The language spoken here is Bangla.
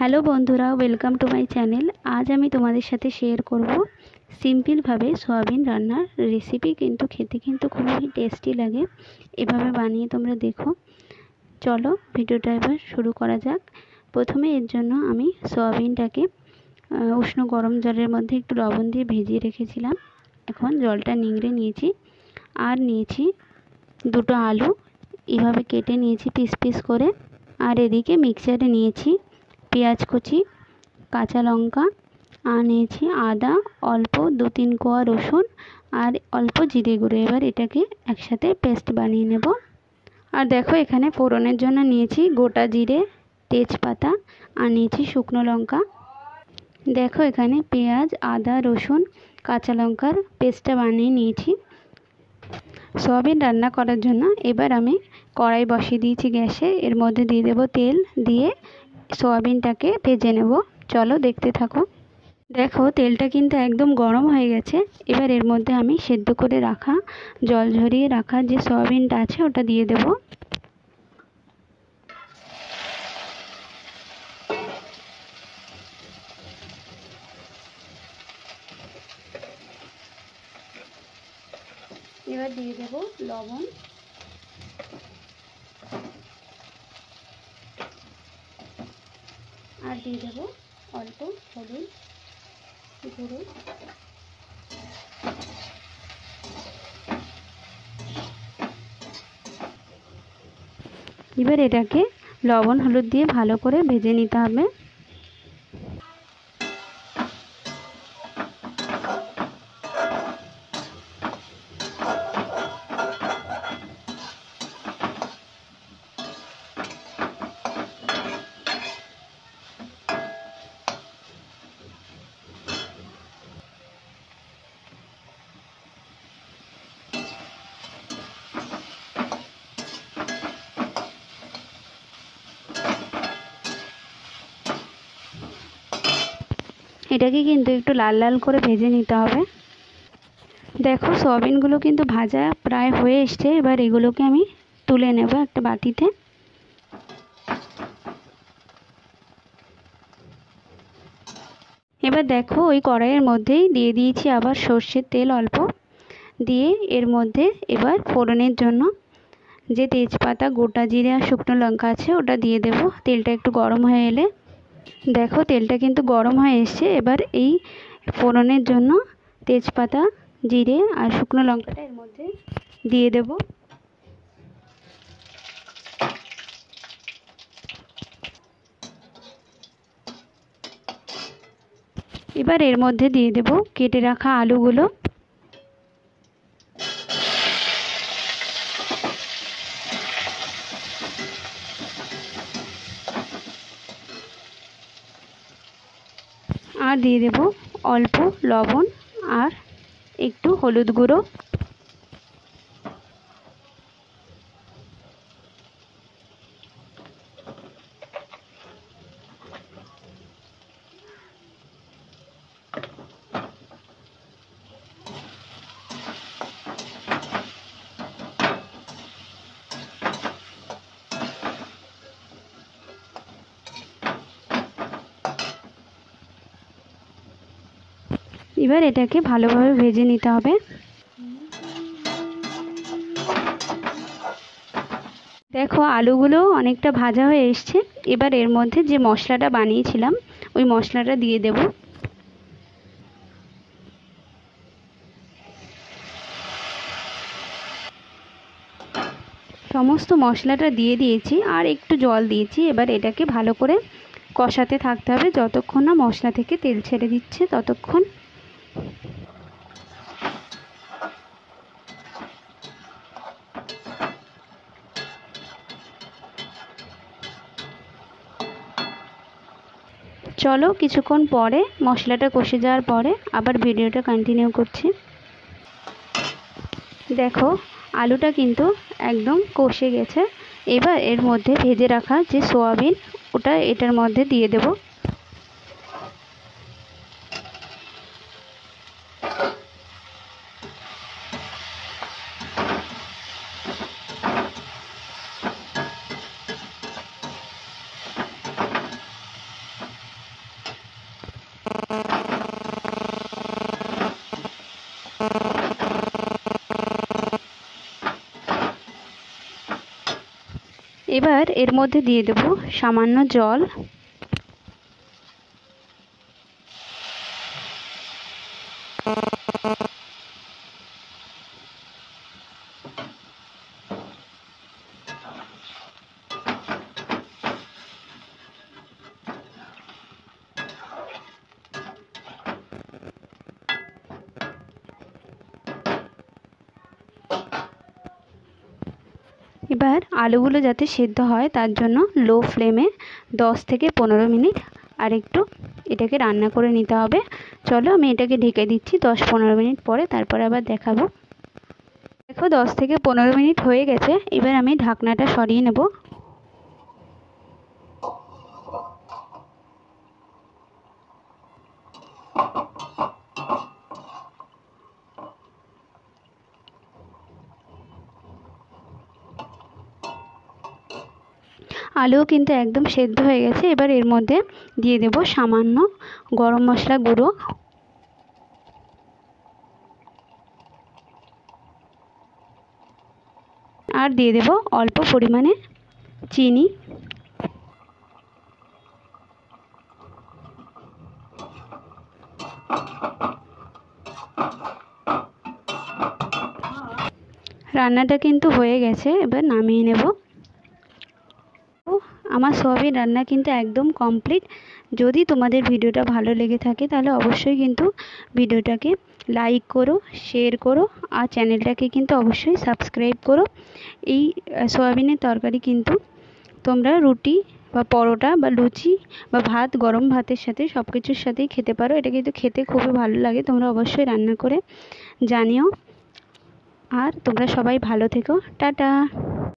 হ্যালো বন্ধুরা, ওয়েলকাম টু মাই চ্যানেল। আজ আমি তোমাদের সাথে শেয়ার করব সিম্পলভাবে সয়াবিন রান্নার রেসিপি। কিন্তু খেতে খুবই টেস্টি লাগে। এভাবে বানিয়ে তোমরা দেখো। চলো ভিডিওটা এবার শুরু করা যাক। প্রথমে এর জন্য আমি সয়াবিনটাকে উষ্ণ গরম জলের মধ্যে একটু লবণ দিয়ে ভিজিয়ে রেখেছিলাম। এখন জলটা নিংড়ে নিয়েছি। আর নিয়েছি দুটো আলু, এভাবে কেটে নিয়েছি পিস পিস করে। আর এদিকে মিক্সারে নিয়েছি পেঁয়াজ কুচি, কাঁচা লঙ্কা, আর নিয়েছি আদা, অল্প 2-3 কোয়া রসুন আর অল্প জিরে গুঁড়ো। এবার এটাকে একসাথে পেস্ট বানিয়ে নেব। আর দেখো এখানে ফোড়নের জন্য নিয়েছি গোটা জিরে, তেজপাতা আর নিয়েছি শুকনো লঙ্কা। দেখো এখানে পেঁয়াজ, আদা, রসুন, কাঁচা লঙ্কার পেস্টটা বানিয়ে নিয়েছি সয়াবিন রান্না করার জন্য। এবার আমি কড়াই বসিয়ে দিয়েছি গ্যাসে। এর মধ্যে দিয়ে দেবো তেল, দিয়ে সয়াবিনটাকে ভেজে নেব। চলো দেখতে থাকো। দেখো তেলটা কিন্তু একদম গরম হয়ে গেছে। এবার এর মধ্যে আমি সেদ্ধ করে রাখা, জল ঝরিয়ে রাখা যে সয়াবিনটা আছে ওটা দিয়ে দেব। এবার দিয়ে দেব লবণ, আর দিয়ে দেব অল্প হলুদ গুঁড়ো। এবার এটাকে লবণ হলুদ দিয়ে ভালো করে ভেজে নিতে হবে। এটাকে কিন্তু একটু লাল লাল করে ভেজে নিতে হবে। দেখো সয়াবিনগুলো কিন্তু ভাজা প্রায় হয়ে এসছে। এবার এগুলোকে আমি তুলে নেব একটা বাটিতে। এবার দেখো ওই কড়াইয়ের মধ্যেই দিয়ে দিয়েছি আবার সর্ষের তেল অল্প, দিয়ে এর মধ্যে এবার ফোড়নের জন্য যে তেজপাতা, গোটা জিরে আর শুকনো লঙ্কা আছে ওটা দিয়ে দেব। তেলটা একটু গরম হয়ে এলে, দেখো তেলটা কিন্তু গরম হয়ে এসছে। এবার এই ফোড়নের জন্য তেজপাতা, জিরে আর শুকনো লঙ্কাটা এর মধ্যে দিয়ে দেব। এবার এর মধ্যে দিয়ে দেব কেটে রাখা আলুগুলো। আর দিয়ে দেব অল্প লবণ আর একটু হলুদ গুঁড়ো। এবার এটাকে ভালোভাবে ভেজে নিতে হবে। দেখো আলুগুলো অনেকটা ভাজা হয়ে এসছে। এবার এর মধ্যে যে মশলাটা বানিয়েছিলাম ওই মশলাটা দিয়ে দেব। সমস্ত মশলাটা দিয়ে দিয়েছি আর একটু জল দিয়েছি। এবার এটাকে ভালো করে কষাতে থাকতে হবে যতক্ষণ না মশলা থেকে তেল ছেড়ে দিচ্ছে ততক্ষণ। চলো কিছুক্ষণ পরে মশলাটা কষে যাওয়ার পরে আবার ভিডিওটা কন্টিনিউ করছি। দেখো আলুটা কিন্তু একদম কষে গেছে। এবার এর মধ্যে ভেজে রাখা যে সয়াবিন ওটা এটার মধ্যে দিয়ে দেব। এবার এর মধ্যে দিয়ে দেব সামান্য জল। এবার আলুগুলো যাতে সেদ্ধ হয় তার জন্য লো ফ্লেমে 10 থেকে 15 মিনিট আর একটু এটাকে রান্না করে নিতে হবে। চলো আমি এটাকে ঢেকে দিচ্ছি 10-15 মিনিট পরে, তারপরে আবার দেখাবো। দেখো 10 থেকে 15 মিনিট হয়ে গেছে। এবার আমি ঢাকনাটা সরিয়ে নেব। আলুও কিন্তু একদম সেদ্ধ হয়ে গেছে। এবার এর মধ্যে দিয়ে দেব সামান্য গরম মশলা গুঁড়ো, আর দিয়ে দেব অল্প পরিমাণে চিনি। রান্নাটা কিন্তু হয়ে গেছে, এবার নামিয়ে নেব। আমার সোয়াবিন রান্না কিন্তু একদম কমপ্লিট। যদি তোমাদের ভিডিওটা ভালো লেগে থাকে তাহলে অবশ্যই কিন্তু ভিডিওটাকে লাইক করো, শেয়ার করো, আর চ্যানেলটাকে কিন্তু অবশ্যই সাবস্ক্রাইব করো। এই সোয়াবিনের তরকারি কিন্তু তোমরা রুটি বা পরোটা বা লুচি বা ভাত, গরম ভাতের সাথে সব কিছুর সাথেই খেতে পারো। এটা কিন্তু খেতে খুবই ভালো লাগে। তোমরা অবশ্যই রান্না করে জানিও। আর তোমরা সবাই ভালো থেকো। টাটা।